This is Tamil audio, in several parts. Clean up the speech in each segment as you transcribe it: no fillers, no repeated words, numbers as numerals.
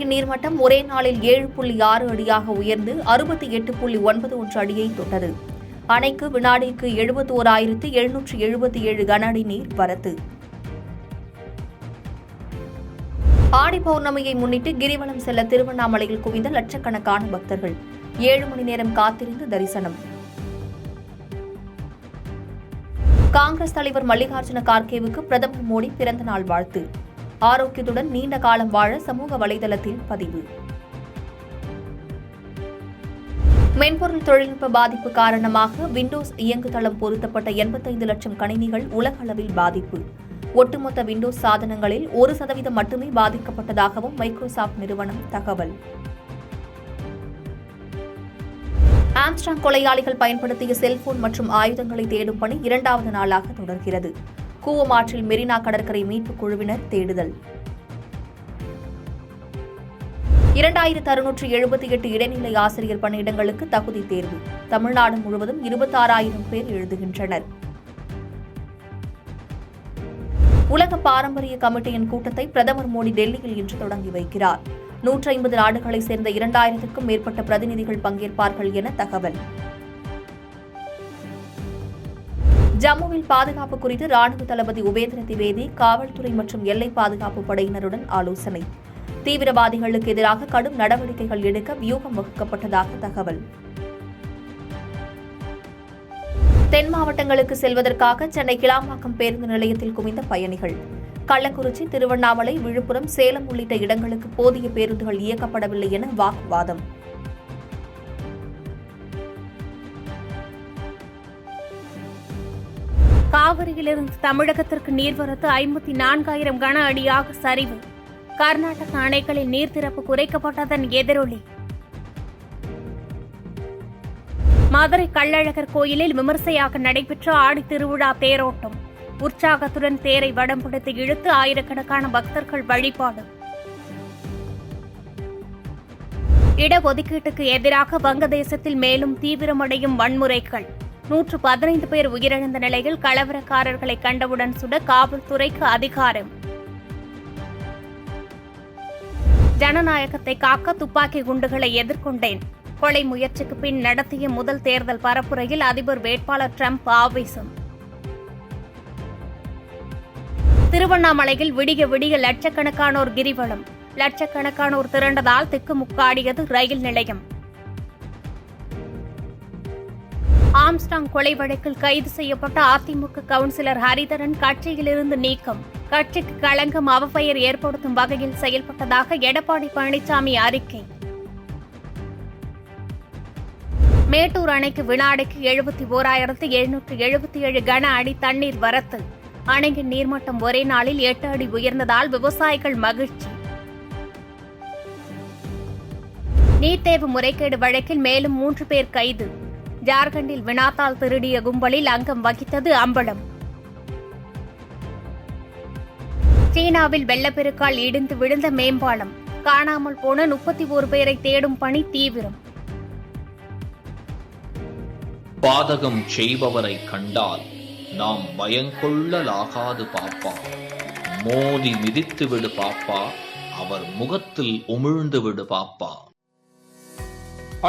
அணையின் நீர்மட்டம் ஒரே நாளில் 7.6 அடியாக உயர்ந்து 68.91 அடியை தொட்டது. அணைக்கு வினாடிக்கு 71,777 கன அடி நீர் வரத்து. ஆடி பௌர்ணமியை முன்னிட்டு கிரிவலம் செல்ல திருவண்ணாமலையில் குவிந்த லட்சக்கணக்கான பக்தர்கள் 7 மணி நேரம் காத்திருந்து தரிசனம். காங்கிரஸ் தலைவர் மல்லிகார்ஜுன கார்கேவுக்கு பிரதமர் மோடி பிறந்தநாள் வாழ்த்து. ஆரோக்கியத்துடன் நீண்ட காலம் வாழ சமூக வலைதளத்தில் பதிவு. மென்பொருள் தொழில்நுட்ப பாதிப்பு காரணமாக விண்டோஸ் இயங்குதளம் பொருத்தப்பட்ட 85 லட்சம் கணினிகள் உலக அளவில் பாதிப்பு. ஒட்டுமொத்த விண்டோஸ் சாதனங்களில் 1% மட்டுமே பாதிக்கப்பட்டதாகவும் மைக்ரோசாப்ட் நிறுவனம் தகவல். ஆம்ஸ்ட்ராங் கொலையாளிகள் பயன்படுத்திய செல்போன் மற்றும் ஆயுதங்களை தேடும் பணி 2வது நாளாக தொடர்கிறது. கூவம் ஆற்றில் மெரினா கடற்கரை மீட்புக் குழுவினர் தேடுதல். 2678 இடைநிலை ஆசிரியர் பணியிடங்களுக்கு தகுதி தேர்வு. தமிழ்நாடு முழுவதும் 26,000 பேர் எழுதுகின்றனர். உலக பாரம்பரிய கமிட்டியின் கூட்டத்தை பிரதமர் மோடி டெல்லியில் இன்று தொடங்கி வைக்கிறார். 150 நாடுகளைச் சேர்ந்த 2000க்கும் மேற்பட்ட பிரதிநிதிகள் பங்கேற்பார்கள் என தகவல். ஜம்முவில் பாதுகாப்பு குறித்து ராணுவ தளபதி உபேந்திர திவேதி காவல்துறை மற்றும் எல்லை பாதுகாப்பு படையினருடன் ஆலோசனை. தீவிரவாதிகளுக்கு எதிராக கடும் நடவடிக்கைகள் எடுக்க வியூகம் வகுக்கப்பட்டதாக தகவல். தென் மாவட்டங்களுக்கு செல்வதற்காக சென்னை கிளாம்பாக்கம் பேருந்து நிலையத்தில் குவிந்த பயணிகள். கள்ளக்குறிச்சி, திருவண்ணாமலை, விழுப்புரம், சேலம் உள்ளிட்ட இடங்களுக்கு போதிய பேருந்துகள் இயக்கப்படவில்லை என வாக்குவாதம். காவிரியிலிருந்து தமிழகத்திற்கு நீர்வரத்து 54,000 கன அடியாக சரிவு. கர்நாடக அணைகளில் நீர் திறப்பு குறைக்கப்பட்டதன் எதிரொலி. மதுரை கள்ளழகர் கோயிலில் விமர்சையாக நடைபெற்ற ஆடி திருவிழா தேரோட்டம். உற்சாகத்துடன் தேரை வடம்பிடித்து இழுத்து ஆயிரக்கணக்கான பக்தர்கள் வழிபாடு. இடஒதுக்கீட்டுக்கு எதிராக வங்கதேசத்தில் மேலும் தீவிரமடையும் வன்முறைகள். 115 பேர் உயிரிழந்த நிலையில் கலவரக்காரர்களை கண்டவுடன் சுட காவல்துறைக்கு அதிகாரம். ஜனநாயகத்தை காக்க துப்பாக்கி குண்டுகளை எதிர்கொண்டேன். கொலை முயற்சிக்கு பின் நடத்திய முதல் தேர்தல் பரப்புரையில் அதிபர் வேட்பாளர் டிரம்ப் ஆவேசம். திருவண்ணாமலையில் விடிய விடிய லட்சக்கணக்கானோர் கிரிவலம். லட்சக்கணக்கானோர் திரண்டதால் திக்குமுக்காடியது ரயில் நிலையம். ஆம்ஸ்ட்ராங் கொலை வழக்கில் கைது செய்யப்பட்ட அதிமுக கவுன்சிலர் ஹரிதரன் கட்சியிலிருந்து நீக்கம். கட்சிக்கு களங்கம், அவப்பெயர் ஏற்படுத்தும் வகையில் செயல்பட்டதாக எடப்பாடி பழனிசாமி அறிக்கை. மேட்டூர் அணைக்கு வினாடிக்கு 71,777 கன அடி தண்ணீர் வரத்து. அணையின் நீர்மட்டம் ஒரே நாளில் 8 அடி உயர்ந்ததால் விவசாயிகள் மகிழ்ச்சி. நீட் தேர்வு முறைகேடு வழக்கில் மேலும் 3 பேர் கைது. ஜார்க்கண்டில் வினாத்தாள் திருடிய கும்பலில் அங்கம் வகித்தது அம்பலம். சீனாவில் வெள்ளப்பெருக்கால் இடிந்து விழுந்த மேம்பாலம். காணாமல் போன 31 பேரை தேடும் பணி தீவிரம். பாதகம் செய்பவரை கண்டால் நாம் பயங்கொள்ளலாகாது பாப்பா. மோதி மிதித்து விடு பாப்பா, அவர் முகத்தில் உமிழ்ந்து விடு பாப்பா.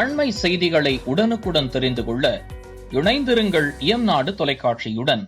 அண்மை செய்திகளை உடனுக்குடன் தெரிந்து கொள்ள இணைந்திருங்கள் இயம்நாடு தொலைக்காட்சியுடன்.